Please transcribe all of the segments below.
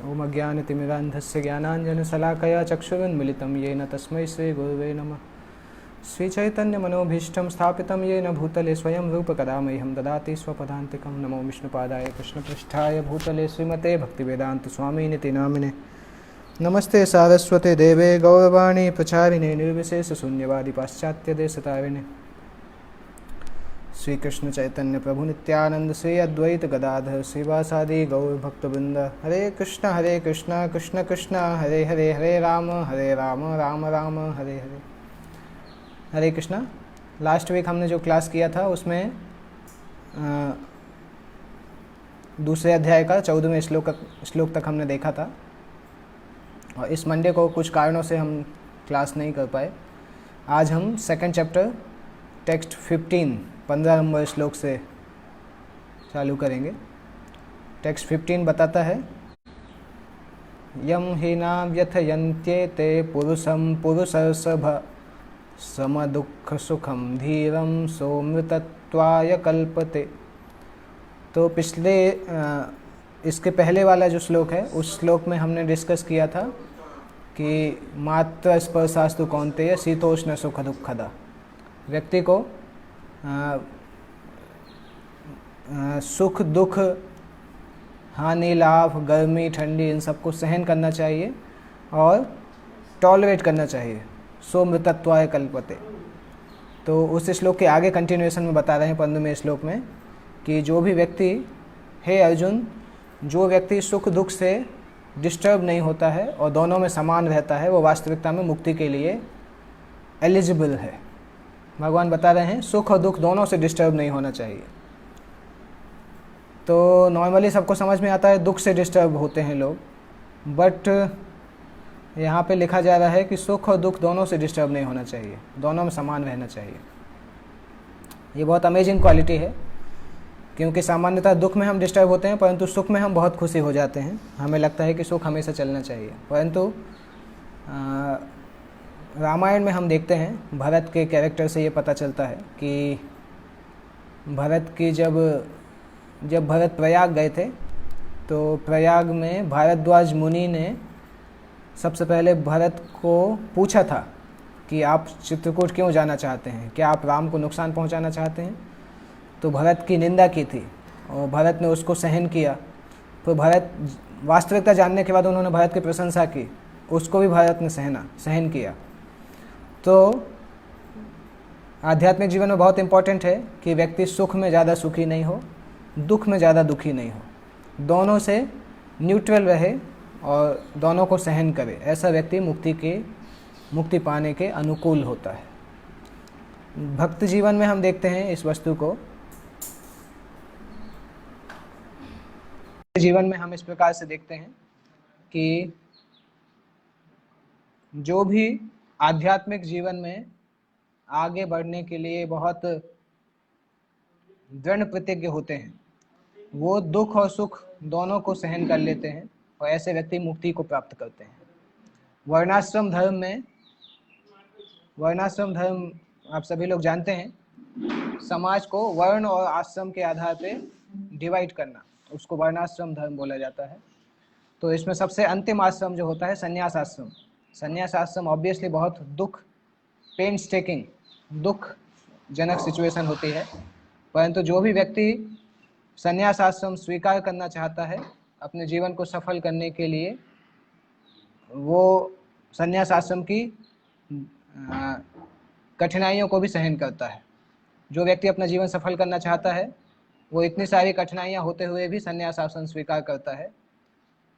ओम अज्ञानतिमिरान्धस्य ज्ञानाञ्जनशलाकया चक्षुरुन्मिलितं येन तस्मै श्रीगुरुवे नमः। श्रीचैतन्यमनोभीष्टं स्थापितं येन भूतले स्वयं रूपकदा मह्यं ददाति स्वपदान्तिकं। नमो विष्णुपादाय कृष्णपृष्ठाय भूतले श्रीमते भक्तिवेदान्तस्वामिनिति नामिने। नमस्ते सारस्वते देवे गौरवाणी प्रचारिणे निर्विशेषशून्यवादी पाश्चात्यदेशतारिणे। श्री कृष्ण चैतन्य प्रभु नित्यानंद श्री अद्वैत गदाधर श्रीवासादि गौर भक्तवृंद। हरे कृष्ण कृष्ण कृष्ण हरे हरे, हरे राम राम राम हरे हरे। हरे कृष्णा। लास्ट वीक हमने जो क्लास किया था उसमें दूसरे अध्याय का 14वें श्लोक तक हमने देखा था, और इस मंडे को कुछ कारणों से हम क्लास नहीं कर पाए। आज हम सेकंड चैप्टर टेक्स्ट 15 नंबर श्लोक से चालू करेंगे। टेक्स्ट 15 बताता है, यम हीना व्यथयन्त्येते पुरुषं पुरुषर्षभ समदुःख सुखम धीरम सोमृतत्वाय कल्पते। तो पिछले इसके पहले वाला जो श्लोक है उस श्लोक में हमने डिस्कस किया था कि मात्र स्पर्शास्तु कौन्तेय शीतोष्ण सुख दुःखदा। व्यक्ति को सुख दुख हानि लाभ गर्मी ठंडी इन सबको सहन करना चाहिए और टॉलरेट करना चाहिए। सोमृतत्वाय कल्पते। तो उस श्लोक के आगे कंटिन्यूएशन में बता रहे हैं 15वें श्लोक में कि जो भी व्यक्ति, हे अर्जुन, जो व्यक्ति सुख दुख से डिस्टर्ब नहीं होता है और दोनों में समान रहता है, वो वास्तविकता में मुक्ति के लिए एलिजिबल है। भगवान बता रहे हैं सुख और दुख दोनों से डिस्टर्ब नहीं होना चाहिए। तो नॉर्मली सबको समझ में आता है दुख से डिस्टर्ब होते हैं लोग, बट यहाँ पे लिखा जा रहा है कि सुख और दुख दोनों से डिस्टर्ब नहीं होना चाहिए, दोनों में समान रहना चाहिए। ये बहुत अमेजिंग क्वालिटी है, क्योंकि सामान्यतः दुख में हम डिस्टर्ब होते हैं परंतु सुख में हम बहुत खुशी हो जाते हैं। हमें लगता है कि सुख हमेशा चलना चाहिए, परंतु रामायण में हम देखते हैं, भरत के कैरेक्टर से ये पता चलता है कि भरत की जब भरत प्रयाग गए थे तो प्रयाग में भारद्वाज मुनि ने सबसे पहले भरत को पूछा था कि आप चित्रकूट क्यों जाना चाहते हैं, क्या आप राम को नुकसान पहुंचाना चाहते हैं। तो भरत की निंदा की थी और भरत ने उसको सहन किया। तो भरत वास्तविकता जानने के बाद उन्होंने भरत की प्रशंसा की, उसको भी भरत ने सहन किया। तो आध्यात्मिक जीवन में बहुत इम्पोर्टेंट है कि व्यक्ति सुख में ज़्यादा सुखी नहीं हो, दुख में ज़्यादा दुखी नहीं हो, दोनों से न्यूट्रल रहे और दोनों को सहन करे। ऐसा व्यक्ति मुक्ति पाने के अनुकूल होता है। भक्त जीवन में हम देखते हैं इस वस्तु को। जीवन में हम इस प्रकार से देखते हैं कि जो भी आध्यात्मिक जीवन में आगे बढ़ने के लिए बहुत दृढ़ प्रतिज्ञ होते हैं, वो दुख और सुख दोनों को सहन कर लेते हैं और ऐसे व्यक्ति मुक्ति को प्राप्त करते हैं। वर्णाश्रम धर्म आप सभी लोग जानते हैं, समाज को वर्ण और आश्रम के आधार पे डिवाइड करना, उसको वर्णाश्रम धर्म बोला जाता है। तो इसमें सबसे अंतिम आश्रम जो होता है संन्यास आश्रम। संन्यास आश्रम ऑब्वियसली बहुत पेनस्टेकिंग दुख जनक सिचुएशन होती है, परंतु जो भी व्यक्ति संन्यास आश्रम स्वीकार करना चाहता है अपने जीवन को सफल करने के लिए, वो संन्यास आश्रम की कठिनाइयों को भी सहन करता है। जो व्यक्ति अपना जीवन सफल करना चाहता है वो इतनी सारी कठिनाइयां होते हुए भी संन्यास आश्रम स्वीकार करता है।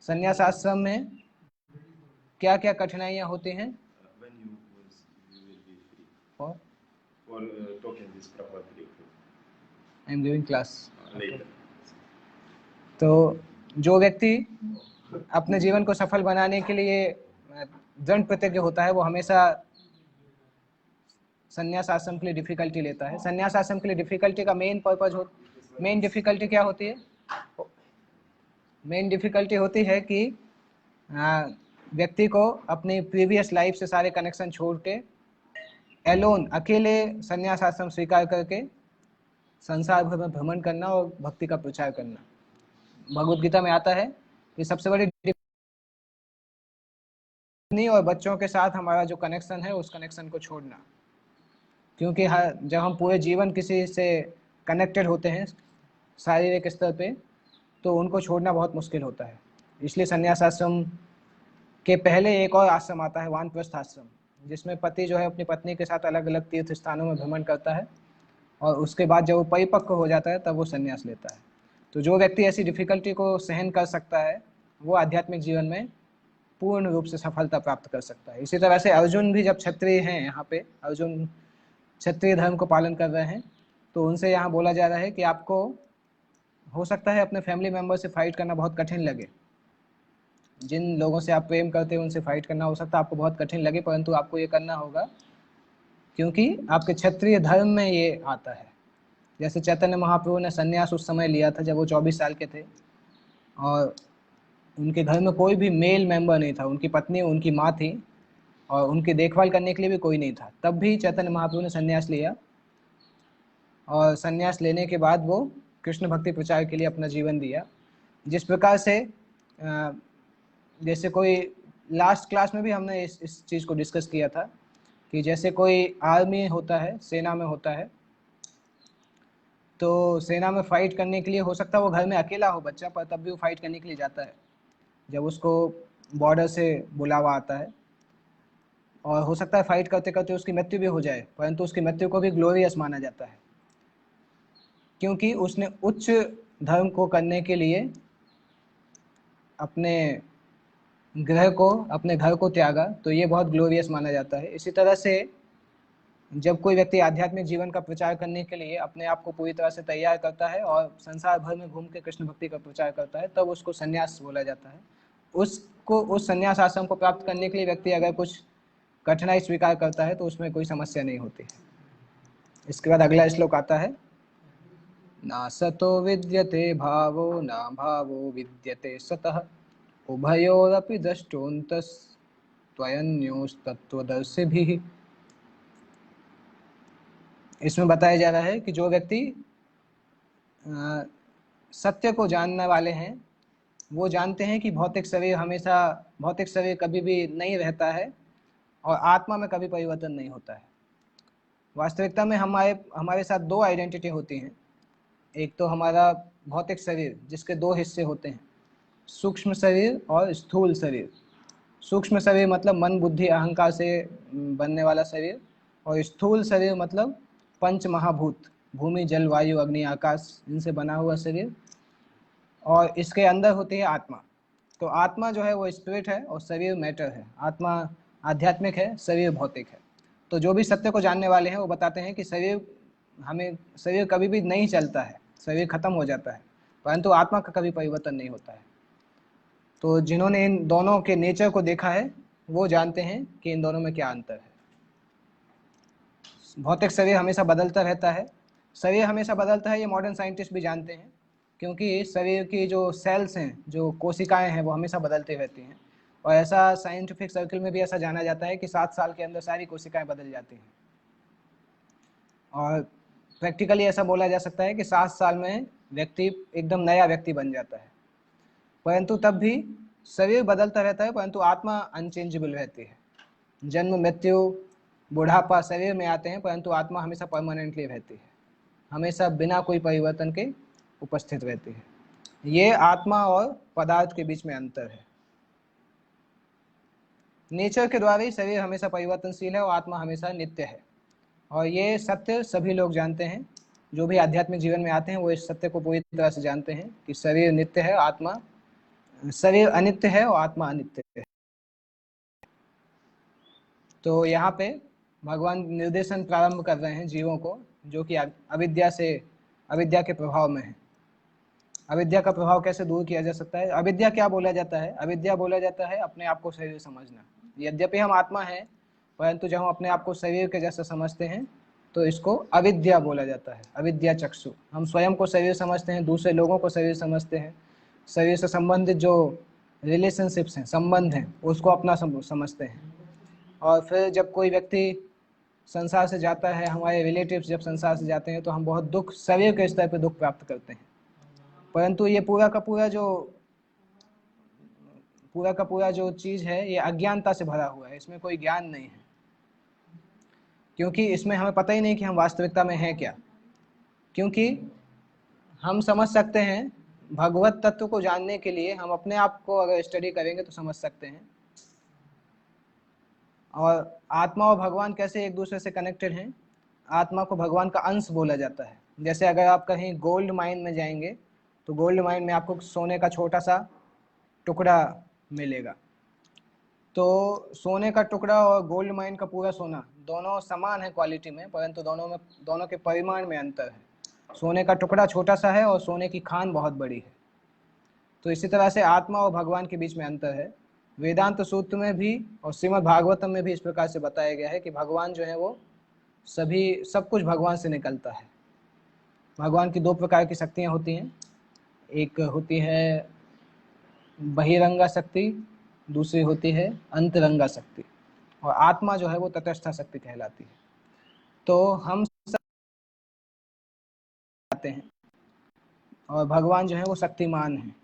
संन्यास आश्रम में क्या क्या कठिनाइयां होती हैं? I am giving class. तो जो व्यक्ति अपने जीवन को सफल बनाने के लिए दृढ़ प्रतिज्ञ होता है वो हमेशा संन्यास आश्रम के लिए डिफिकल्टी लेता है। संन्यास आश्रम के लिए डिफिकल्टी का मेन डिफिकल्टी क्या होती है? मेन डिफिकल्टी होती है कि व्यक्ति को अपनी प्रीवियस लाइफ से सारे कनेक्शन छोड़ के अकेले संन्यास आश्रम स्वीकार करके संसार भर में भ्रमण करना और भक्ति का प्रचार करना। भगवद गीता में आता है कि सबसे बड़ी पत्नी और बच्चों के साथ हमारा जो कनेक्शन है उस कनेक्शन को छोड़ना, क्योंकि हर जब हम पूरे जीवन किसी से कनेक्टेड होते हैं शारीरिक स्तर पे, तो उनको छोड़ना बहुत मुश्किल होता है। इसलिए संन्यास आश्रम के पहले एक और आश्रम आता है, वानप्रस्थ आश्रम, जिसमें पति जो है अपनी पत्नी के साथ अलग अलग तीर्थ स्थानों में भ्रमण करता है, और उसके बाद जब वो परिपक्व हो जाता है तब वो संन्यास लेता है। तो जो व्यक्ति ऐसी डिफिकल्टी को सहन कर सकता है वो आध्यात्मिक जीवन में पूर्ण रूप से सफलता प्राप्त कर सकता है। इसी तरह से अर्जुन भी जब क्षत्रिय हैं, यहाँ पे अर्जुन क्षत्रिय धर्म को पालन कर रहे हैं, तो उनसे यहाँ बोला जा रहा है कि आपको हो सकता है अपने फैमिली मेम्बर से फाइट करना बहुत कठिन लगे, जिन लोगों से आप प्रेम करते हैं उनसे फाइट करना हो सकता है आपको बहुत कठिन लगे, परंतु आपको ये करना होगा क्योंकि आपके क्षत्रिय धर्म में ये आता है। जैसे चैतन्य महाप्रभु ने संन्यास उस समय लिया था जब वो 24 साल के थे, और उनके घर में कोई भी मेल मेंबर नहीं था, उनकी पत्नी उनकी माँ थी और उनकी देखभाल करने के लिए भी कोई नहीं था। तब भी चैतन्य महाप्रभु ने संन्यास लिया, और संन्यास लेने के बाद वो कृष्ण भक्ति प्रचार के लिए अपना जीवन दिया। जिस प्रकार से जैसे कोई लास्ट क्लास में भी हमने इस चीज़ को डिस्कस किया था कि जैसे कोई आर्मी होता है, सेना में होता है, तो सेना में फाइट करने के लिए हो सकता है वो घर में अकेला हो बच्चा, पर तब भी वो फाइट करने के लिए जाता है जब उसको बॉर्डर से बुलावा आता है। और हो सकता है फाइट करते करते उसकी मृत्यु भी हो जाए, परंतु उसकी मृत्यु को भी ग्लोरियस माना जाता है, क्योंकि उसने उच्च धर्म को करने के लिए अपने अपने घर को त्यागा, तो ये बहुत ग्लोरियस माना जाता है। इसी तरह से जब कोई व्यक्ति आध्यात्मिक जीवन का प्रचार करने के लिए अपने आप को पूरी तरह से तैयार करता है और संसार भर में घूम के कृष्ण भक्ति का प्रचार करता है, तब उसको संन्यास बोला जाता है। उस संन्यास आश्रम को प्राप्त करने के लिए व्यक्ति अगर कुछ कठिनाई स्वीकार करता है तो उसमें कोई समस्या नहीं होती है। इसके बाद अगला श्लोक आता है, ना सतो विद्यते भावो ना भावो विद्यते सतः उभयोरपि द्रष्टोऽन्तस्त्वयन्योस्तत्त्वदर्शिभिः। इसमें बताया जा रहा है कि जो व्यक्ति सत्य को जानने वाले हैं वो जानते हैं कि भौतिक शरीर कभी भी नहीं रहता है और आत्मा में कभी परिवर्तन नहीं होता है। वास्तविकता में हमारे साथ दो आइडेंटिटी होती हैं। एक तो हमारा भौतिक शरीर जिसके दो हिस्से होते हैं, सूक्ष्म शरीर और स्थूल शरीर। सूक्ष्म शरीर मतलब मन बुद्धि अहंकार से बनने वाला शरीर, और स्थूल शरीर मतलब पंच महाभूत, भूमि जल वायु अग्नि आकाश, इनसे बना हुआ शरीर, और इसके अंदर होती है आत्मा। तो आत्मा जो है वो स्पिरिट है और शरीर मैटर है। आत्मा आध्यात्मिक है, शरीर भौतिक है। तो जो भी सत्य को जानने वाले हैं वो बताते हैं कि शरीर कभी भी नहीं चलता है, शरीर खत्म हो जाता है, परंतु आत्मा का कभी परिवर्तन नहीं होता है। तो जिन्होंने इन दोनों के नेचर को देखा है वो जानते हैं कि इन दोनों में क्या अंतर है। भौतिक शरीर हमेशा बदलता रहता है, शरीर हमेशा बदलता है, ये मॉडर्न साइंटिस्ट भी जानते हैं, क्योंकि शरीर की जो सेल्स हैं, जो कोशिकाएं हैं, वो हमेशा बदलती रहती हैं। और ऐसा साइंटिफिक सर्कल में भी ऐसा जाना जाता है कि 7 साल के अंदर सारी कोशिकाएं बदल जाती हैं। और प्रैक्टिकली ऐसा बोला जा सकता है कि 7 साल में व्यक्ति एकदम नया व्यक्ति बन जाता है। परंतु तब भी शरीर बदलता रहता है, परंतु आत्मा अनचेंजेबल रहती है। जन्म मृत्यु बुढ़ापा शरीर में आते हैं, परंतु आत्मा हमेशा परमानेंटली रहती है, हमेशा बिना कोई परिवर्तन के उपस्थित रहती है। ये आत्मा और पदार्थ के बीच में अंतर है। नेचर के द्वारा ही शरीर हमेशा परिवर्तनशील है और आत्मा हमेशा नित्य है, और ये सत्य सभी लोग जानते हैं। जो भी आध्यात्मिक जीवन में आते हैं वो इस सत्य को पूरी तरह से जानते हैं कि शरीर नित्य है, शरीर अनित्य है और आत्मा अनित्य है। तो यहाँ पे भगवान निर्देशन प्रारंभ कर रहे हैं जीवों को, जो कि अविद्या के प्रभाव में है। अविद्या का प्रभाव कैसे दूर किया जा सकता है? अविद्या क्या बोला जाता है? अविद्या बोला जाता है अपने आप को शरीर समझना। यद्यपि हम आत्मा हैं, परंतु जब हम अपने आप को शरीर के जैसा समझते हैं तो इसको अविद्या बोला जाता है, अविद्या चक्षु। हम स्वयं को शरीर समझते हैं, दूसरे लोगों को शरीर समझते हैं, शरीर से संबंधित जो रिलेशनशिप्स हैं, संबंध हैं, उसको अपना समझते हैं। और फिर जब कोई व्यक्ति संसार से जाता है, हमारे रिलेटिव्स जब संसार से जाते हैं, तो हम बहुत दुख, शरीर के स्तर पर दुख प्राप्त करते हैं। परंतु ये पूरा का पूरा जो पूरा का पूरा जो चीज़ है ये अज्ञानता से भरा हुआ है, इसमें कोई ज्ञान नहीं है, क्योंकि इसमें हमें पता ही नहीं कि हम वास्तविकता में हैं क्या। क्योंकि हम समझ सकते हैं, भगवत तत्व को जानने के लिए हम अपने आप को अगर स्टडी करेंगे तो समझ सकते हैं। और आत्मा और भगवान कैसे एक दूसरे से कनेक्टेड हैं। आत्मा को भगवान का अंश बोला जाता है। जैसे अगर आप कहीं गोल्ड माइन में जाएंगे तो गोल्ड माइन में आपको सोने का छोटा सा टुकड़ा मिलेगा। तो सोने का टुकड़ा और गोल्ड माइन का पूरा सोना दोनों समान है क्वालिटी में, परंतु दोनों के परिमाण में अंतर है। सोने का टुकड़ा छोटा सा है और सोने की खान बहुत बड़ी है। तो इसी तरह से आत्मा और भगवान के बीच में अंतर है। वेदांत सूत्र में भी और श्रीमद् भागवतम में भी इस प्रकार से बताया गया है कि भगवान जो है वो सब कुछ भगवान से निकलता है। भगवान की दो प्रकार की शक्तियाँ होती हैं, एक होती है बहिरंगा शक्ति, दूसरी होती है अंतरंगा शक्ति, और आत्मा जो है वो तटस्थ शक्ति कहलाती है। तो हम सब आते हैं और भगवान जो है वो शक्तिमान है।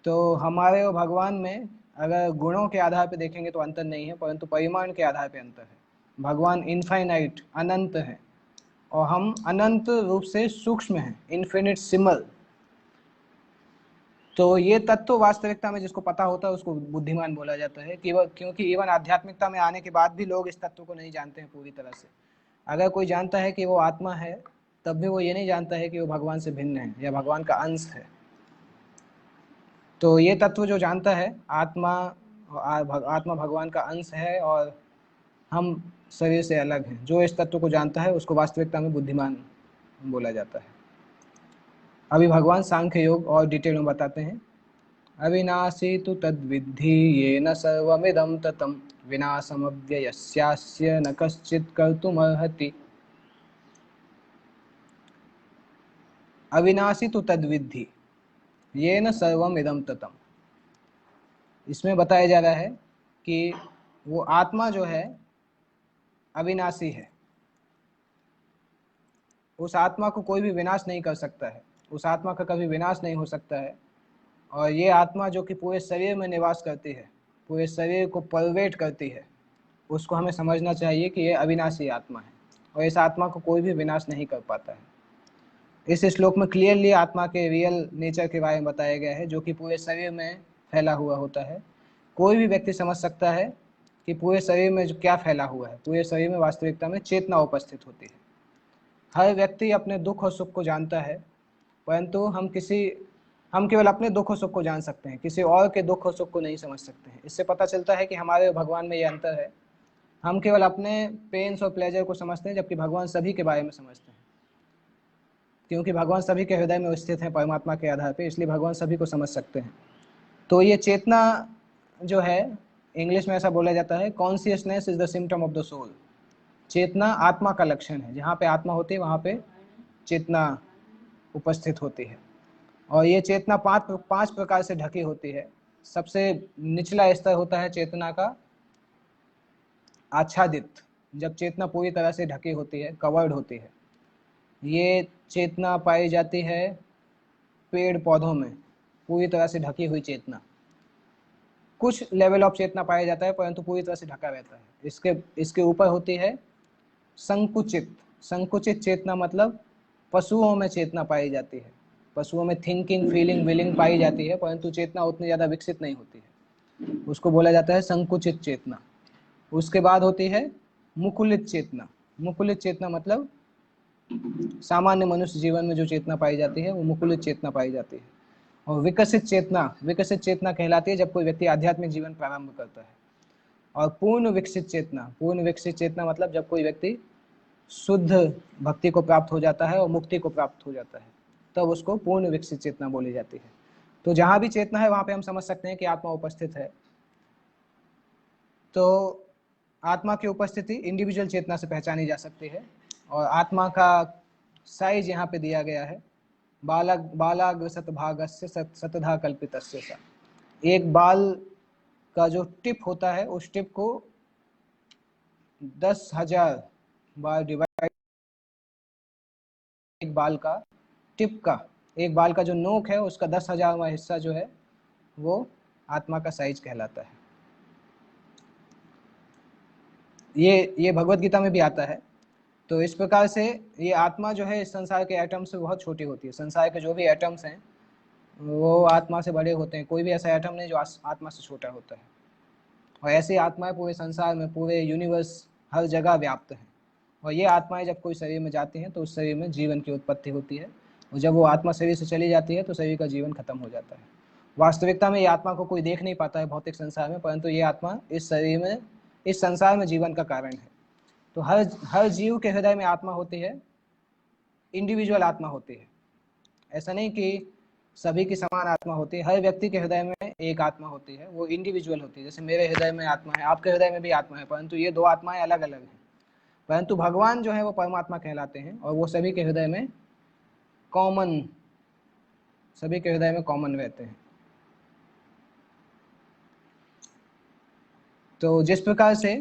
तो हमारे और भगवान में अगर गुणों के आधार पर देखेंगे तो अंतर नहीं है, परंतु परिमाण के आधार पर अंतर है। भगवान इनफाइनाइट अनंत है और हम अनंत रूप से सूक्ष्म हैं, इन्फिनिट सिमल। तो ये तत्व वास्तविकता में जिसको पता होता है उसको बुद्धिमान बोला जाता है। क्योंकि इवन आध्यात्मिकता में आने के बाद भी लोग इस तत्व को नहीं जानते हैं पूरी तरह से। अगर कोई जानता है कि वो आत्मा है, तब भी वो ये नहीं जानता है कि वो भगवान से भिन्न है या भगवान का अंश है। तो ये तत्व जो जानता है आत्मा भगवान का अंश है और हम शरीर से अलग हैं, जो इस तत्व को जानता है उसको वास्तविकता में बुद्धिमान बोला जाता है। अभी भगवान सांख्य योग और डिटेल में बताते हैं। अविनाशी तु तद्विद्धि येन सर्वमिदं ततं विनाशमव्ययस्यास्य न कश्चित् कर्तुमर्हति। अविनाशी तु तद्विद्धि येन सर्वमिदं ततं। इसमें बताया जा रहा है कि वो आत्मा जो है अविनाशी है। उस आत्मा को कोई भी विनाश नहीं कर सकता है, उस आत्मा का कभी विनाश नहीं हो सकता है। और ये आत्मा जो कि पूरे शरीर में निवास करती है, पूरे शरीर को परवेट करती है, उसको हमें समझना चाहिए कि ये अविनाशी आत्मा है और इस आत्मा को कोई भी विनाश नहीं कर पाता है। इस श्लोक में क्लियरली आत्मा के रियल नेचर के बारे में बताया गया है, जो कि पूरे शरीर में फैला हुआ होता है। कोई भी व्यक्ति समझ सकता है कि पूरे शरीर में जो क्या फैला हुआ है। पूरे शरीर में वास्तविकता में चेतना उपस्थित होती है। हर व्यक्ति अपने दुख और सुख को जानता है, परंतु हम केवल अपने दुख और सुख को जान सकते हैं, किसी और के दुख और सुख को नहीं समझ सकते हैं। इससे पता चलता है कि हमारे और भगवान में ये अंतर है। हम केवल अपने पेन्स और प्लेजर को समझते हैं, जबकि भगवान सभी के बारे में समझते हैं। क्योंकि भगवान सभी के हृदय में स्थित हैं परमात्मा के आधार पर, इसलिए भगवान सभी को समझ सकते हैं। तो ये चेतना जो है, इंग्लिश में ऐसा बोला जाता है, consciousness is the symptom of the soul. चेतना आत्मा का लक्षण है। जहाँ पे आत्मा होती है वहाँ पे चेतना उपस्थित होती है। और ये चेतना पांच प्रकार से ढकी होती है। सबसे निचला स्तर होता है चेतना का आच्छादित, जब चेतना पूरी तरह से ढकी होती है, कवर्ड होती है। ये चेतना पाई जाती है पेड़ पौधों में, पूरी तरह से ढकी हुई चेतना। कुछ लेवल ऑफ चेतना पाया जाता है, परंतु पूरी तरह से ढका रहता है। इसके ऊपर होती है संकुचित चेतना, मतलब पशुओं में चेतना पाई जाती है। पशुओं में थिंकिंग, फीलिंग, विलिंग पाई जाती है, परंतु चेतना उतनी ज़्यादा विकसित नहीं होती है। उसको बोला जाता है संकुचित चेतना। उसके बाद होती है मुकुलित चेतना। मुकुलित चेतना मतलब सामान्य मनुष्य जीवन में जो चेतना पाई जाती है वो मुकुलित चेतना पाई जाती है। और विकसित चेतना कहलाती है जब कोई व्यक्ति आध्यात्मिक जीवन प्रारंभ करता है। और पूर्ण विकसित चेतना मतलब जब कोई व्यक्ति शुद्ध भक्ति को प्राप्त हो जाता है और मुक्ति को प्राप्त हो जाता है, तब उसको पूर्ण विकसित चेतना बोली जाती है। तो जहाँ भी चेतना है वहाँ पे हम समझ सकते हैं कि आत्मा उपस्थित है। तो आत्मा की उपस्थिति इंडिविजुअल चेतना से पहचानी जा सकती है। और आत्मा का साइज यहाँ पे दिया गया है, बालाग्र शतभागस्य शतधा कल्पितस्य सा। एक बाल का जो टिप होता है, उस टिप को 10,000 बार डिवाइड, एक बाल का जो नोक है उसका 10,000वां हिस्सा जो है वो आत्मा का साइज कहलाता है। ये भगवत गीता में भी आता है। तो इस प्रकार से ये आत्मा जो है इस संसार के एटम से बहुत छोटी होती है। संसार के जो भी एटम्स हैं वो आत्मा से बड़े होते हैं, कोई भी ऐसा एटम नहीं जो आत्मा से छोटा होता है। और ऐसी आत्माएं पूरे संसार में, पूरे यूनिवर्स, हर जगह व्याप्त हैं। और ये आत्माएं जब कोई शरीर में जाती हैं तो उस शरीर में जीवन की उत्पत्ति होती है, और जब वो आत्मा शरीर से चली जाती है तो शरीर का जीवन खत्म हो जाता है। वास्तविकता में ये आत्मा को कोई देख नहीं पाता है भौतिक संसार में, परंतु ये आत्मा इस शरीर में, इस संसार में जीवन का कारण है। तो हर जीव के हृदय में आत्मा होती है, इंडिविजुअल आत्मा होती है। ऐसा नहीं कि सभी की समान आत्मा होती है। हर व्यक्ति के हृदय में एक आत्मा होती है, वो इंडिविजुअल होती है। जैसे मेरे हृदय में आत्मा है, आपके हृदय में भी आत्मा है, परंतु ये दो आत्माएं अलग अलग हैं। परंतु भगवान जो है वो परमात्मा कहलाते हैं, और वो सभी के हृदय में कॉमन, सभी के हृदय में कॉमन रहते हैं। तो जिस प्रकार से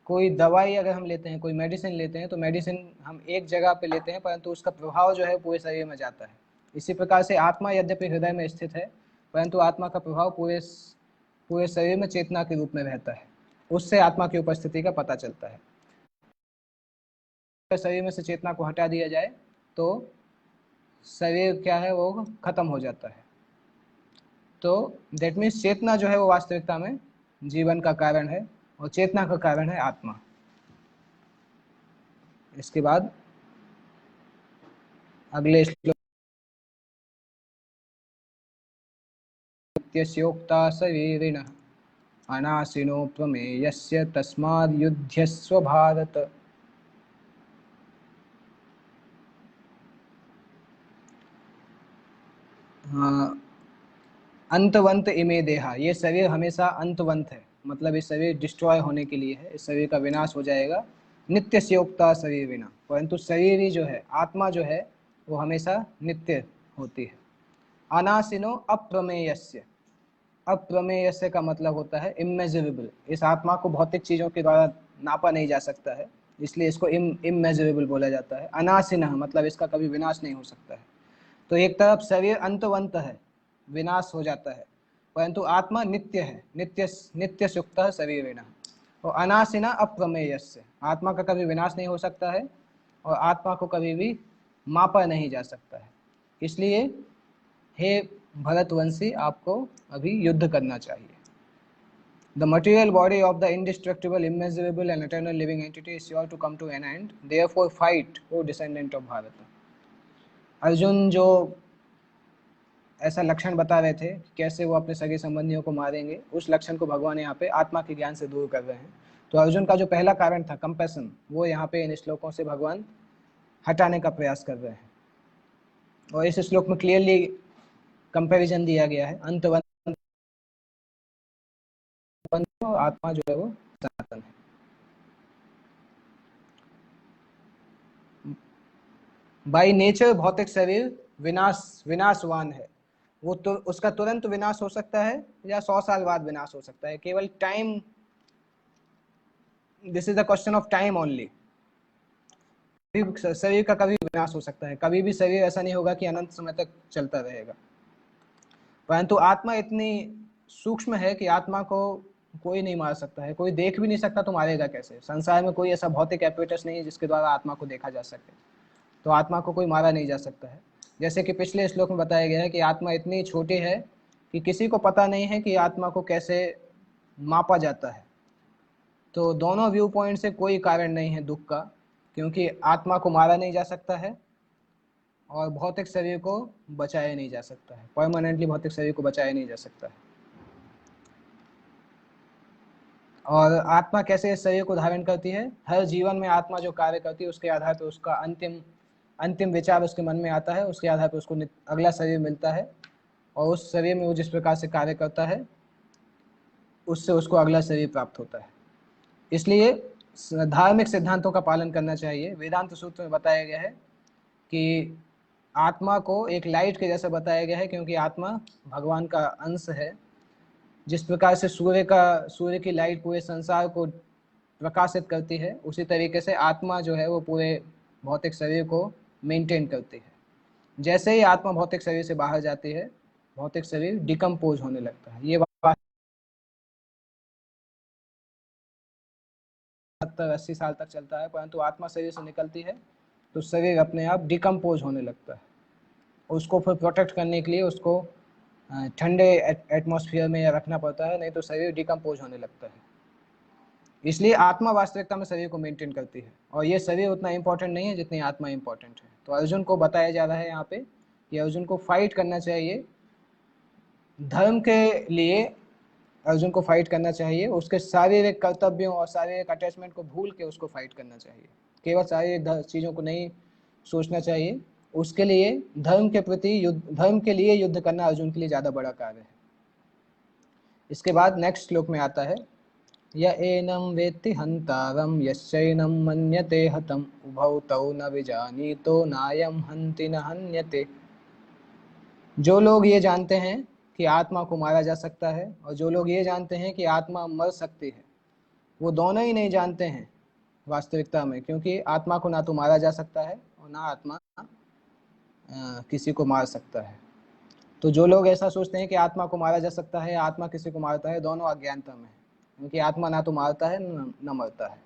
कोई दवाई अगर हम लेते हैं, कोई मेडिसिन लेते हैं, तो मेडिसिन हम एक जगह पे लेते हैं, परंतु उसका प्रभाव जो है पूरे शरीर में जाता है। इसी प्रकार से आत्मा यद्यपि हृदय में स्थित है, परंतु आत्मा का प्रभाव पूरे पूरे शरीर में चेतना के रूप में रहता है। उससे आत्मा की उपस्थिति का पता चलता है। शरीर में से चेतना को हटा दिया जाए तो शरीर क्या है, वो खत्म हो जाता है। तो दैट मीन्स चेतना जो है वो वास्तविकता में जीवन का कारण है, और चेतना का कारण है आत्मा। इसके बाद अगले श्लोक, नित्यस्योक्ता शरीरिणः अनाशिनो प्रमेयस्य तस्माद् युध्यस्व भारत। अंतवंत इमे देहा, ये शरीर हमेशा अंतवंत है, मतलब इस शरीर डिस्ट्रॉय होने के लिए है, इस शरीर का विनाश हो जाएगा। नित्य स्योक्ता शरीर विना, परंतु शरीर ही जो है, आत्मा जो है वो हमेशा नित्य होती है। अनाशिनो अप्रमेयस्य, अप्रमेयस्य का मतलब होता है इमेजरेबल। इस आत्मा को भौतिक चीजों के द्वारा नापा नहीं जा सकता है, इसलिए इसको इमेजरेबल बोला जाता है। अनाशिन मतलब इसका कभी विनाश नहीं हो सकता है। तो एक तरफ शरीर अंतवंत है, विनाश हो जाता है, परंतु आत्मा नित्य है, नित्य नित्य सुक्त शरीर। और अनाशिना अप्रमेयस्य, आत्मा का कभी विनाश नहीं हो सकता है, और आत्मा को कभी भी मापा नहीं जा सकता है। इसलिए हे भरतवंशी, आपको अभी युद्ध करना चाहिए। The material body of the indestructible, immeasurable and eternal living entity is sure to come to an end. Therefore fight, O descendant of Bharata. Arjun जो ऐसा लक्षण बता रहे थे कैसे वो अपने सगे संबंधियों को मारेंगे, उस लक्षण को भगवान यहाँ पे आत्मा के ज्ञान से दूर कर रहे हैं। तो अर्जुन का जो पहला कारण था कंपैशन, वो यहाँ पे इन श्लोकों से भगवान हटाने का प्रयास कर रहे हैं। और इस श्लोक में क्लियरली कंपैरिजन दिया गया है, अंतवंत आत्मा जो है वो सनातन है। बाई नेचर भौतिक शरीर विनाशवान है, वो तो उसका तुरंत विनाश हो सकता है या 100 साल बाद विनाश हो सकता है। केवल time, this is the question of time only. शरीर का कभी विनाश हो सकता है, कभी भी शरीर ऐसा नहीं होगा कि अनंत समय तक चलता रहेगा। परंतु आत्मा इतनी सूक्ष्म है कि आत्मा को कोई नहीं मार सकता है, कोई देख भी नहीं सकता, तो मारेगा कैसे? संसार में कोई ऐसा भौतिक एपरेटस नहीं है जिसके द्वारा आत्मा को देखा जा सके, तो आत्मा को कोई मारा नहीं जा सकता है। जैसे कि पिछले श्लोक में बताया गया है कि आत्मा इतनी छोटी है कि किसी को पता नहीं है कि आत्मा को कैसे मापा जाता है। तो दोनों व्यू पॉइंट से कोई कारण नहीं है दुख का, क्योंकि आत्मा को मारा नहीं जा सकता है और भौतिक शरीर को बचाया नहीं जा सकता है, परमानेंटली भौतिक शरीर को बचाया नहीं जा सकता है। और आत्मा कैसे इस शरीर को धारण करती है? हर जीवन में आत्मा जो कार्य करती है उसके आधार पर उसका अंतिम विचार उसके मन में आता है, उसके आधार पर उसको अगला शरीर मिलता है, और उस शरीर में वो जिस प्रकार से कार्य करता है उससे उसको अगला शरीर प्राप्त होता है। इसलिए धार्मिक सिद्धांतों का पालन करना चाहिए। वेदांत सूत्र में बताया गया है कि आत्मा को एक लाइट के जैसा बताया गया है, क्योंकि आत्मा भगवान का अंश है। जिस प्रकार से सूर्य की लाइट पूरे संसार को प्रकाशित करती है, उसी तरीके से आत्मा जो है वो पूरे भौतिक शरीर को मेंटेन करती है। जैसे ही आत्मा भौतिक शरीर से बाहर जाती है, भौतिक शरीर डिकम्पोज होने लगता है। ये बात 70-80 साल तक चलता है, परंतु आत्मा शरीर से निकलती है तो शरीर अपने आप डिकम्पोज होने लगता है। उसको फिर प्रोटेक्ट करने के लिए उसको ठंडे एटमॉस्फेयर में रखना पड़ता है, नहीं तो शरीर डिकम्पोज होने लगता है। इसलिए आत्मा वास्तविकता में शरीर को मेंटेन करती है, और ये शरीर उतना इंपॉर्टेंट नहीं है जितनी आत्मा इंपॉर्टेंट है। तो अर्जुन को बताया जा रहा है यहाँ पे कि अर्जुन को फाइट करना चाहिए धर्म के लिए, अर्जुन को फाइट करना चाहिए, उसके शारीरिक कर्तव्यों और शारीरिक अटैचमेंट को भूल के उसको फाइट करना चाहिए। केवल शारीरिक चीज़ों को नहीं सोचना चाहिए, उसके लिए धर्म के प्रति युद्ध, धर्म के लिए युद्ध करना अर्जुन के लिए ज़्यादा बड़ा कार्य है। इसके बाद नेक्स्ट श्लोक में आता है, य एनं वेत्ति हन्तारं यश्चैनं मन्यते हतम् उभौ तौ न विजानीतो नायं हन्ति न हन्यते। जो लोग ये जानते हैं कि आत्मा को मारा जा सकता है और जो लोग ये जानते हैं कि आत्मा मर सकती है, वो दोनों ही नहीं जानते हैं वास्तविकता में, क्योंकि आत्मा को ना तो मारा जा सकता है और ना आत्मा किसी को मार सकता है। तो जो लोग ऐसा सोचते हैं कि आत्मा को मारा जा सकता है, आत्मा किसी को मारता है, दोनों अज्ञानता में है, क्योंकि आत्मा ना तो मारता है न मरता है।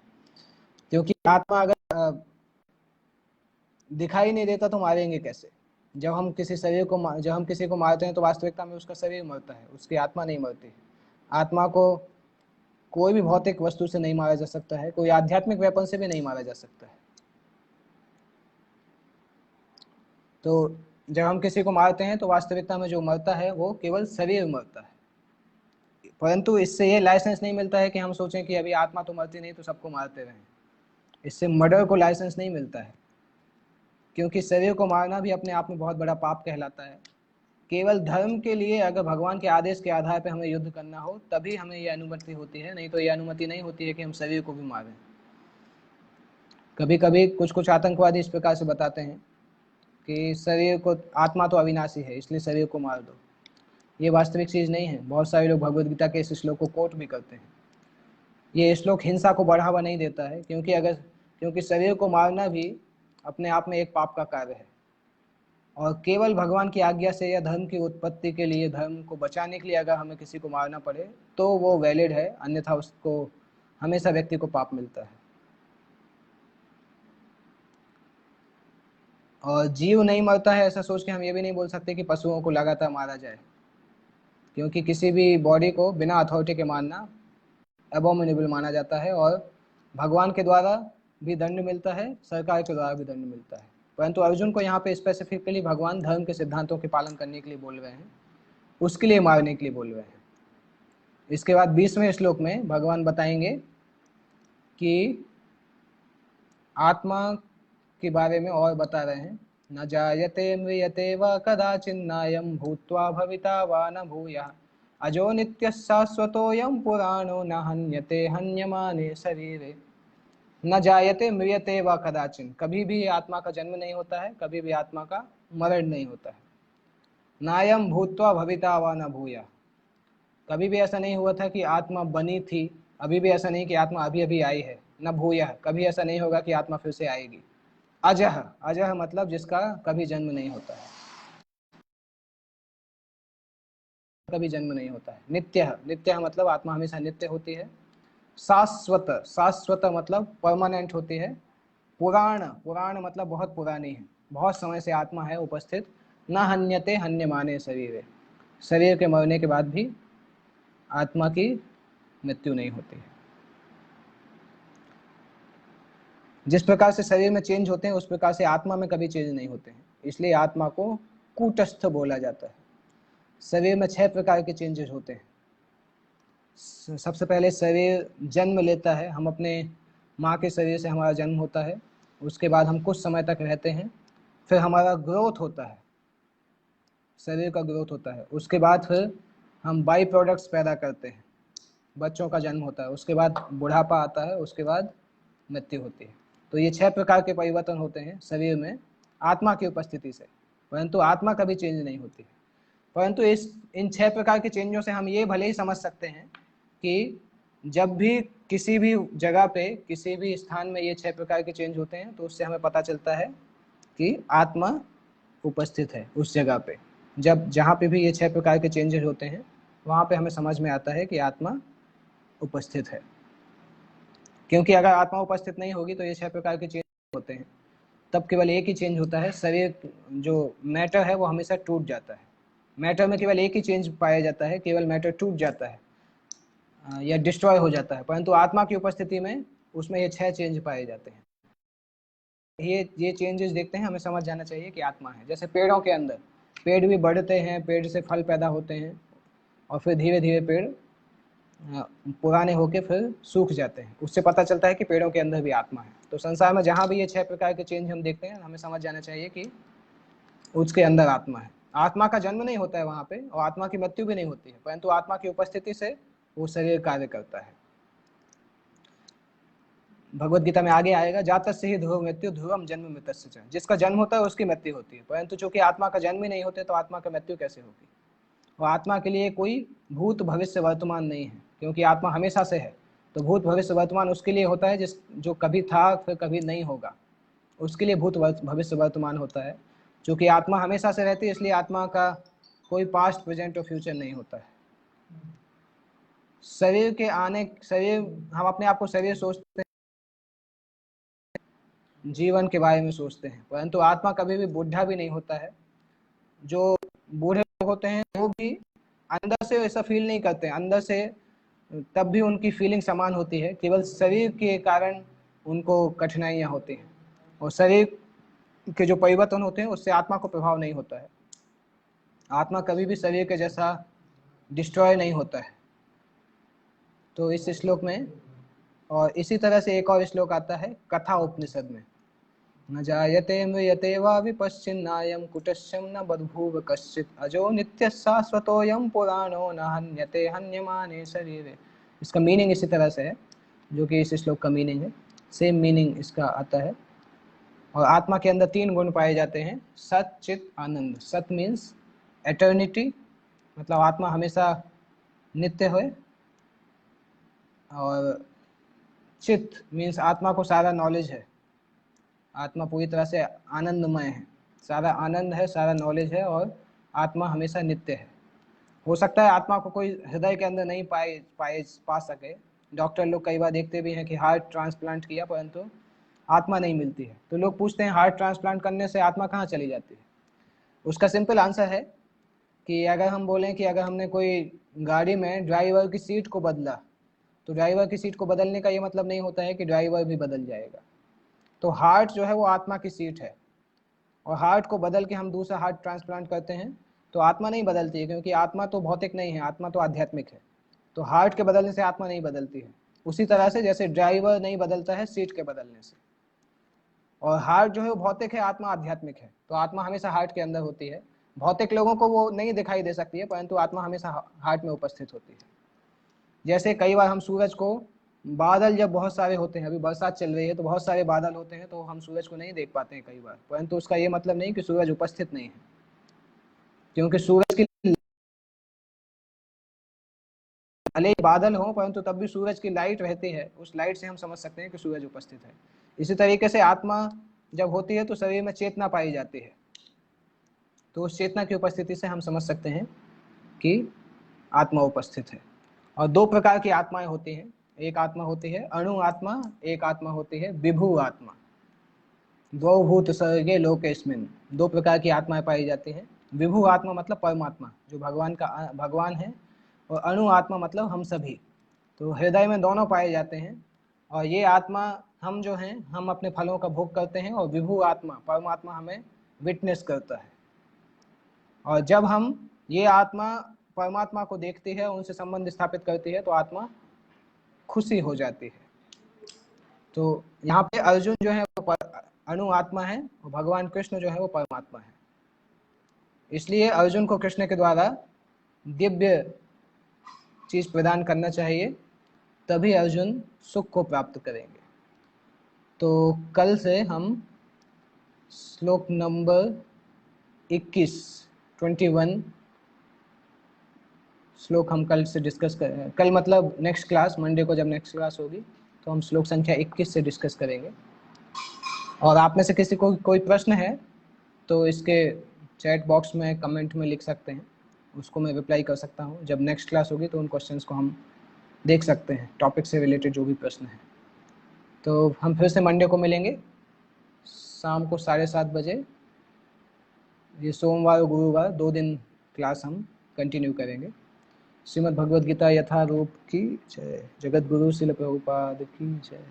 क्योंकि आत्मा अगर दिखाई नहीं देता तो मारेंगे कैसे? जब हम किसी को मारते हैं तो वास्तविकता में उसका शरीर मरता है, उसकी आत्मा नहीं मरती है। आत्मा को कोई भी भौतिक वस्तु से नहीं मारा जा सकता है, कोई आध्यात्मिक वेपन से भी नहीं मारा जा सकता है। तो जब हम किसी को मारते हैं तो वास्तविकता में जो मरता है वो केवल शरीर मरता है, परंतु इससे ये लाइसेंस नहीं मिलता है कि हम सोचें कि अभी आत्मा तो मरती नहीं तो सबको मारते रहें। इससे मर्डर को लाइसेंस नहीं मिलता है, क्योंकि शरीर को मारना भी अपने आप में बहुत बड़ा पाप कहलाता है। केवल धर्म के लिए अगर भगवान के आदेश के आधार पर हमें युद्ध करना हो तभी हमें ये अनुमति होती है, नहीं तो ये अनुमति नहीं होती है कि हम शरीर को भी मारें। कभी कभी कुछ आतंकवादी इस प्रकार से बताते हैं कि शरीर को, आत्मा तो अविनाशी है इसलिए शरीर को मार दो। ये वास्तविक चीज़ नहीं है। बहुत सारे लोग भगवद गीता के इस श्लोक को कोट भी करते हैं। ये श्लोक हिंसा को बढ़ावा नहीं देता है, क्योंकि शरीर को मारना भी अपने आप में एक पाप का कार्य है, और केवल भगवान की आज्ञा से या धर्म की उत्पत्ति के लिए, धर्म को बचाने के लिए अगर हमें किसी को मारना पड़े तो वो वैलिड है, अन्यथा उसको हमेशा व्यक्ति को पाप मिलता है। और जीव नहीं मरता है ऐसा सोच के हम ये भी नहीं बोल सकते कि पशुओं को लगातार मारा जाए, क्योंकि किसी भी बॉडी को बिना अथॉरिटी के मारना एबोमिनेबल माना जाता है, और भगवान के द्वारा भी दंड मिलता है, सरकार के द्वारा भी दंड मिलता है। परंतु अर्जुन को यहाँ पे स्पेसिफिकली भगवान धर्म के सिद्धांतों के पालन करने के लिए बोल रहे हैं, उसके लिए मारने के लिए बोल रहे हैं। इसके बाद 20वें श्लोक में भगवान बताएंगे कि आत्मा के बारे में और बता रहे हैं, न जायते म्रियते व कदाचिन्नायं भूत्वा भविता वा न भूयः अजो नित्यः शाश्वतोऽयं पुराणो न हन्यते हन्यमाने शरीरे। न जायते म्रियते व कदाचिन, कभी भी आत्मा का जन्म नहीं होता है, कभी भी आत्मा का मरण नहीं होता है। नायम भूत्वा भविता वा न भूया, कभी भी ऐसा नहीं हुआ था कि आत्मा बनी थी, अभी भी ऐसा नहीं कि आत्मा अभी अभी आई है। न भूया, कभी ऐसा नहीं होगा कि आत्मा फिर से आएगी। अजह, अजह मतलब जिसका कभी जन्म नहीं होता है, कभी जन्म नहीं होता है। नित्य, नित्य मतलब आत्मा हमेशा नित्य होती है। शाश्वत, शाश्वत मतलब परमानेंट होती है। पुराण, पुराण मतलब बहुत पुरानी है, बहुत समय से आत्मा है उपस्थित। न हन्यते हन्यमाने शरीर, शरीर के मरने के बाद भी आत्मा की मृत्यु नहीं होती है। जिस प्रकार से शरीर में चेंज होते हैं उस प्रकार से आत्मा में कभी चेंज नहीं होते हैं, इसलिए आत्मा को कूटस्थ बोला जाता है। शरीर में 6 प्रकार के चेंजेस होते हैं। सबसे पहले शरीर जन्म लेता है, हम अपने माँ के शरीर से हमारा जन्म होता है, उसके बाद हम कुछ समय तक रहते हैं, फिर हमारा ग्रोथ होता है, शरीर का ग्रोथ होता है, उसके बाद फिर हम बाई प्रोडक्ट्स पैदा करते हैं, बच्चों का जन्म होता है, उसके बाद बुढ़ापा आता है, उसके बाद मृत्यु होती है। तो ये 6 प्रकार के परिवर्तन होते हैं शरीर में आत्मा की उपस्थिति से, परंतु आत्मा कभी चेंज नहीं होती है। परंतु इन 6 प्रकार के चेंजों से हम ये भले ही समझ सकते हैं कि जब भी किसी भी जगह पे, किसी भी स्थान में ये 6 प्रकार के चेंज होते हैं तो उससे हमें पता चलता है कि आत्मा उपस्थित है उस जगह पे। जहाँ पे भी ये 6 प्रकार के चेंजेस होते हैं वहाँ पे हमें समझ में आता है कि आत्मा उपस्थित है। क्योंकि अगर आत्मा उपस्थित नहीं होगी तो ये 6 प्रकार के चेंज होते हैं। तब केवल एक ही चेंज होता है, शरीर जो मैटर है वो हमेशा टूट जाता है। मैटर में केवल एक ही चेंज पाया जाता है, केवल मैटर टूट जाता है या डिस्ट्रॉय हो जाता है, परंतु आत्मा की उपस्थिति में उसमें ये 6 चेंज पाए जाते हैं। ये चेंजेस देखते हैं, हमें समझ जाना चाहिए कि आत्मा है। जैसे पेड़ों के अंदर पेड़ भी बढ़ते हैं, पेड़ से फल पैदा होते हैं और फिर धीरे धीरे पेड़ पुराने होके फिर सूख जाते हैं। उससे पता चलता है कि पेड़ों के अंदर भी आत्मा है। तो संसार में जहाँ भी ये 6 प्रकार के चेंज हम देखते हैं, हमें समझ जाना चाहिए कि उसके अंदर आत्मा है। आत्मा का जन्म नहीं होता है वहाँ पे, और आत्मा की मृत्यु भी नहीं होती है, परंतु आत्मा की उपस्थिति से वो शरीर कार्य करता है। भगवत गीता में आगे आएगा, जातस्य ही ध्रुव मृत्यु ध्रुवम जन्म मृतस्य च। जिसका जन्म होता है उसकी मृत्यु होती है, परंतु चूंकि आत्मा का जन्म ही नहीं होते तो आत्मा का मृत्यु कैसे होगी। और आत्मा के लिए कोई भूत भविष्य वर्तमान नहीं है, क्योंकि आत्मा हमेशा से है। तो भूत भविष्य वर्तमान उसके लिए होता है जो कभी था फिर कभी नहीं होगा, उसके लिए भूत भविष्य वर्तमान होता है। क्योंकि आत्मा हमेशा से रहती है, इसलिए आत्मा का कोई पास्ट प्रेजेंट और फ्यूचर नहीं होता है। शरीर के शरीर, हम अपने आप को शरीर सोचते हैं, जीवन के बारे में सोचते हैं, परंतु आत्मा कभी भी बुढ़ा भी नहीं होता है। जो बूढ़े लोग होते हैं वो भी अंदर से ऐसा फील नहीं करते हैं, अंदर से तब भी उनकी फीलिंग समान होती है, केवल शरीर के कारण उनको कठिनाइयाँ होती हैं। और शरीर के जो परिवर्तन होते हैं उससे आत्मा को प्रभाव नहीं होता है। आत्मा कभी भी शरीर के जैसा डिस्ट्रॉय नहीं होता है। तो इस श्लोक में, और इसी तरह से एक और श्लोक आता है कथा उपनिषद में, न जायते म्रियते वा विपश्चिन्नायं कुटस्थं न बभूव कश्चित् अजो नित्यः शाश्वतोऽयं पुराणो न हन्यते हन्यमाने शरीरे। इसका मीनिंग इसी तरह से है जो कि इस श्लोक का मीनिंग है, सेम मीनिंग इसका आता है। और आत्मा के अंदर 3 गुण पाए जाते हैं, सत चित आनंद। सत मीन्स एटर्निटी, मतलब आत्मा हमेशा नित्य है। और चित मीन्स आत्मा को सारा नॉलेज है, आत्मा पूरी तरह से आनंदमय है, सारा आनंद है, सारा नॉलेज है, और आत्मा हमेशा नित्य है। हो सकता है आत्मा को कोई हृदय के अंदर नहीं पा सके। डॉक्टर लोग कई बार देखते भी हैं कि हार्ट ट्रांसप्लांट किया परंतु आत्मा नहीं मिलती है, तो लोग पूछते हैं हार्ट ट्रांसप्लांट करने से आत्मा कहाँ चली जाती है। उसका सिंपल आंसर है कि अगर हम बोलें कि अगर हमने कोई गाड़ी में ड्राइवर की सीट को बदला, तो ड्राइवर की सीट को बदलने का ये मतलब नहीं होता है कि ड्राइवर भी बदल जाएगा। तो हार्ट जो है वो आत्मा की सीट है, और हार्ट को बदल के हम दूसरा हार्ट ट्रांसप्लांट करते हैं तो आत्मा नहीं बदलती है, क्योंकि आत्मा तो भौतिक नहीं है, आत्मा तो आध्यात्मिक है। तो हार्ट के बदलने से आत्मा नहीं बदलती है। उसी तरह से जैसे ड्राइवर नहीं बदलता है सीट के बदलने से, और हार्ट जो है वो भौतिक है, आत्मा आध्यात्मिक है। तो आत्मा हमेशा हार्ट के अंदर होती है। भौतिक लोगों को वो नहीं दिखाई दे सकती है, परंतु आत्मा हमेशा हार्ट में उपस्थित होती है। जैसे कई बार हम सूरज को, बादल जब बहुत सारे होते हैं, अभी बरसात चल रही है तो बहुत सारे बादल होते हैं, तो हम सूरज को नहीं देख पाते हैं कई बार, परंतु उसका ये मतलब नहीं कि सूरज उपस्थित नहीं है, क्योंकि सूरज की भले ही बादल हो परंतु तब भी सूरज की लाइट रहती है, उस लाइट से हम समझ सकते हैं कि सूरज उपस्थित है। इसी तरीके से आत्मा जब होती है तो शरीर में चेतना पाई जाती है, तो उस चेतना की उपस्थिति से हम समझ सकते हैं कि आत्मा उपस्थित है। और 2 प्रकार की आत्माएं होती हैं, एक आत्मा होती है अणु आत्मा, एक आत्मा होती है विभु आत्मा। द्वौ भूत सर्गे लोकेस्मिन्, 2 प्रकार की आत्माएं पाई जाती हैं। विभु आत्मा मतलब परमात्मा जो भगवान है, और अणु आत्मा मतलब हम सभी। तो हृदय में दोनों पाए जाते हैं, और ये आत्मा हम जो हैं हम अपने फलों का भोग करते हैं, और विभु आत्मा परमात्मा हमें विटनेस करता है। और जब हम ये आत्मा परमात्मा को देखती है, उनसे संबंध स्थापित करती है, तो आत्मा खुशी हो जाती है। तो यहाँ पे अर्जुन जो है वो अणु आत्मा है, और भगवान कृष्ण जो है वो परमात्मा है। इसलिए अर्जुन को कृष्ण के द्वारा दिव्य चीज प्रदान करना चाहिए, तभी अर्जुन सुख को प्राप्त करेंगे। तो कल से हम श्लोक नंबर 21 श्लोक हम कल से डिस्कस करें। कल मतलब नेक्स्ट क्लास, मंडे को जब नेक्स्ट क्लास होगी तो हम श्लोक संख्या 21 से डिस्कस करेंगे। और आप में से किसी को कोई प्रश्न है तो इसके चैट बॉक्स में कमेंट में लिख सकते हैं, उसको मैं रिप्लाई कर सकता हूँ। जब नेक्स्ट क्लास होगी तो उन क्वेश्चंस को हम देख सकते हैं, टॉपिक से रिलेटेड जो भी प्रश्न है। तो हम फिर से मंडे को मिलेंगे शाम को 7:30 बजे। ये सोमवार और गुरुवार 2 दिन क्लास हम कंटिन्यू करेंगे। श्रीमद् भगवद गीता यथारूप की जय। जगत गुरु शिल प्रभुपाद की जय।